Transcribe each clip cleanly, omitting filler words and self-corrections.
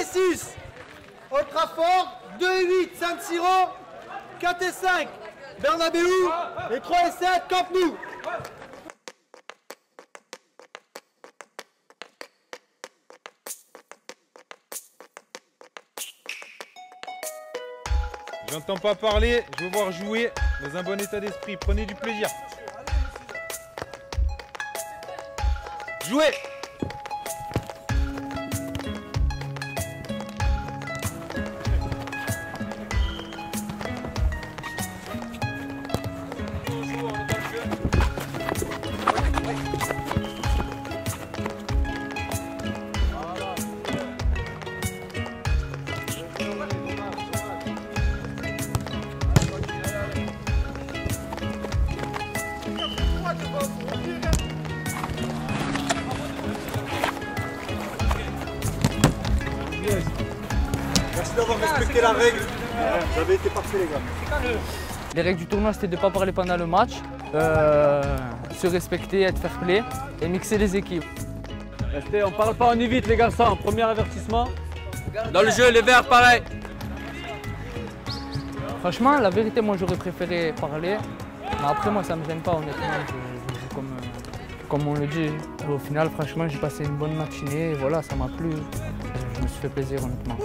et 6, Old Trafford, 2 et 8, San Siro, 4 et 5, Bernabéu, et 3 et 7, Camp Nou. J'entends pas parler, je veux voir jouer dans un bon état d'esprit. Prenez du plaisir. Jouez! Merci d'avoir respecté la règle. Vous avez été parfait les gars. Les règles du tournoi, c'était de ne pas parler pendant le match, se respecter, être fair play et mixer les équipes. Restez, on parle pas, on évite les garçons. Premier avertissement. Dans le jeu, les verts, pareil. Franchement, la vérité, moi j'aurais préféré parler. Mais après, moi ça me gêne pas, honnêtement. Je joue comme on le dit. Au final, franchement, j'ai passé une bonne matinée et voilà, ça m'a plu. Je me suis fait plaisir, honnêtement.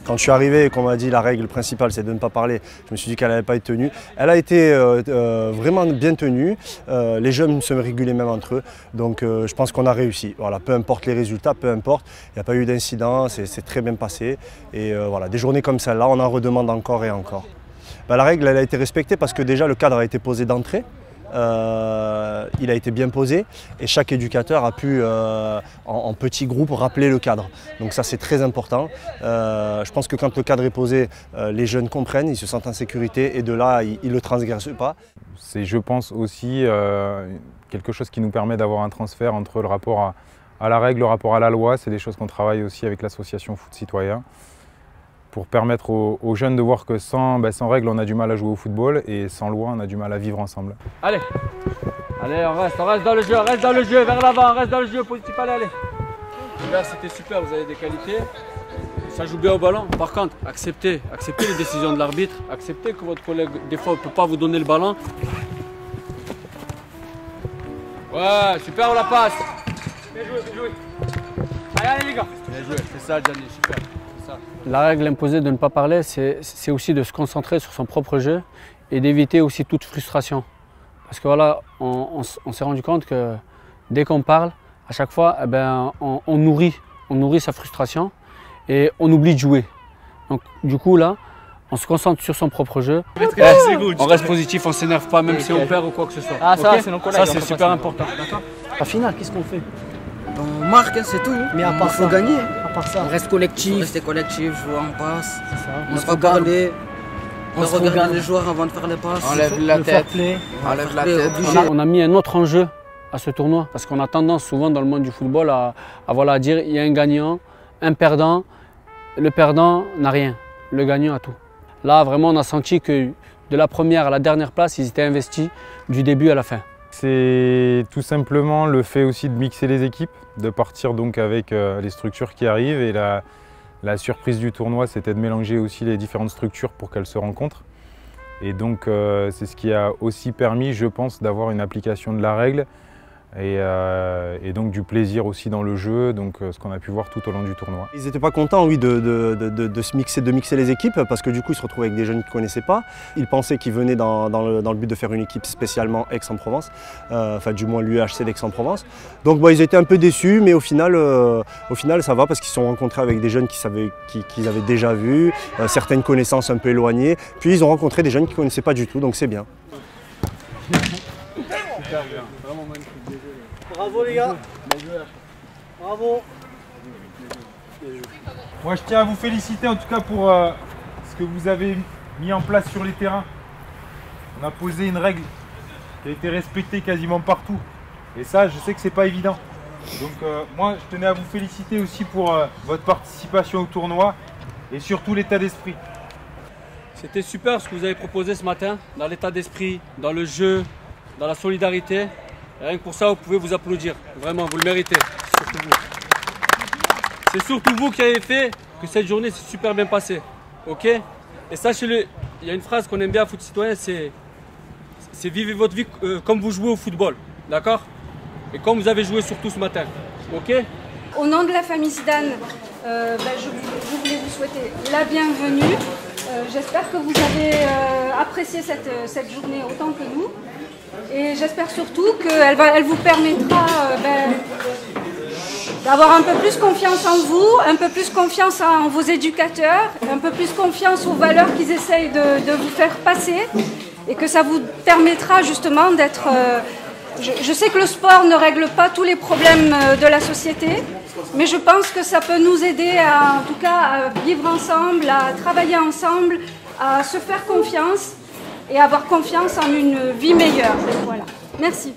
Quand je suis arrivé et qu'on m'a dit la règle principale c'est de ne pas parler, je me suis dit qu'elle n'allait pas être tenue. Elle a été vraiment bien tenue, les jeunes se régulaient même entre eux, donc je pense qu'on a réussi. Voilà, peu importe les résultats, peu importe, il n'y a pas eu d'incident, c'est très bien passé. Et voilà, des journées comme celle-là, on en redemande encore et encore. Ben, la règle elle a été respectée parce que déjà le cadre a été posé d'entrée. Il a été bien posé et chaque éducateur a pu en petits groupes rappeler le cadre. Donc ça c'est très important. Je pense que quand le cadre est posé, les jeunes comprennent, ils se sentent en sécurité et de là ils ne le transgressent pas. C'est je pense aussi quelque chose qui nous permet d'avoir un transfert entre le rapport à la règle, le rapport à la loi. C'est des choses qu'on travaille aussi avec l'association Foot Citoyen, pour permettre aux jeunes de voir que sans règles, on a du mal à jouer au football et sans loi, on a du mal à vivre ensemble. Allez, allez, on reste dans le jeu, vers l'avant, reste dans le jeu, positif, allez. Les gars, c'était super, vous avez des qualités, ça joue bien au ballon. Par contre, acceptez les décisions de l'arbitre, acceptez que votre collègue, des fois, ne peut pas vous donner le ballon. Ouais, super, on la passe. Bien joué, bien joué. Allez les gars. Bien joué, c'est ça, Gianni, super. La règle imposée de ne pas parler, c'est aussi de se concentrer sur son propre jeu et d'éviter aussi toute frustration. Parce que voilà, on s'est rendu compte que dès qu'on parle, à chaque fois, eh ben, on nourrit sa frustration et on oublie de jouer. Donc du coup là, on se concentre sur son propre jeu. On reste positif, on ne s'énerve pas même si on perd ou quoi que ce soit. Ah ça, c'est nos collègues. Ça c'est super important. La finale, qu'est-ce qu'on fait? On marque, hein, c'est tout. Mais à part il faut ça, gagner. à part ça, On reste collectif. Rester collectif, jouer en passe. on Ne se pas regarde, parler. On se regarde regarde. les joueurs avant de faire les passes. Enlève la le fair tête. play. Enlève la tête. On a mis un autre enjeu à ce tournoi parce qu'on a tendance souvent dans le monde du football à dire il y a un gagnant, un perdant. Le perdant n'a rien, le gagnant a tout. Là vraiment on a senti que de la première à la dernière place ils étaient investis du début à la fin. C'est tout simplement le fait aussi de mixer les équipes, de partir donc avec les structures qui arrivent et la surprise du tournoi c'était de mélanger aussi les différentes structures pour qu'elles se rencontrent. Et donc c'est ce qui a aussi permis, je pense, d'avoir une application de la règle et donc du plaisir aussi dans le jeu, donc ce qu'on a pu voir tout au long du tournoi. Ils n'étaient pas contents, oui, de mixer les équipes parce que du coup ils se retrouvaient avec des jeunes qu'ils ne connaissaient pas. Ils pensaient qu'ils venaient dans le but de faire une équipe spécialement Aix-en-Provence, enfin du moins l'UEHC d'Aix-en-Provence. Donc bon, ils étaient un peu déçus, mais au final ça va parce qu'ils se sont rencontrés avec des jeunes qu'ils avaient déjà vus, certaines connaissances un peu éloignées. Puis ils ont rencontré des jeunes qu'ils ne connaissaient pas du tout, donc c'est bien. Super bien, vraiment magnifique. Bravo les gars. Bravo. Moi je tiens à vous féliciter en tout cas pour ce que vous avez mis en place sur les terrains. On a posé une règle qui a été respectée quasiment partout. Et ça, je sais que c'est pas évident. Donc moi je tenais à vous féliciter aussi pour votre participation au tournoi et surtout l'état d'esprit. C'était super ce que vous avez proposé ce matin, dans l'état d'esprit, dans le jeu, dans la solidarité. Et rien que pour ça, vous pouvez vous applaudir. Vraiment, vous le méritez. Surtout vous. C'est surtout vous qui avez fait que cette journée s'est super bien passée. Ok? Et sachez-le, il y a une phrase qu'on aime bien à Foot Citoyen, c'est vivez votre vie comme vous jouez au football. D'accord? Et comme vous avez joué surtout ce matin. Ok? Au nom de la famille Zidane, je voulais vous souhaiter la bienvenue. J'espère que vous avez apprécié cette journée autant que nous. Et j'espère surtout qu'elle vous permettra d'avoir un peu plus confiance en vous, un peu plus confiance en vos éducateurs, un peu plus confiance aux valeurs qu'ils essayent de vous faire passer. Et que ça vous permettra justement d'être... Je sais que le sport ne règle pas tous les problèmes de la société, mais je pense que ça peut nous aider en tout cas à vivre ensemble, à travailler ensemble, à se faire confiance et avoir confiance en une vie meilleure. Voilà. Merci.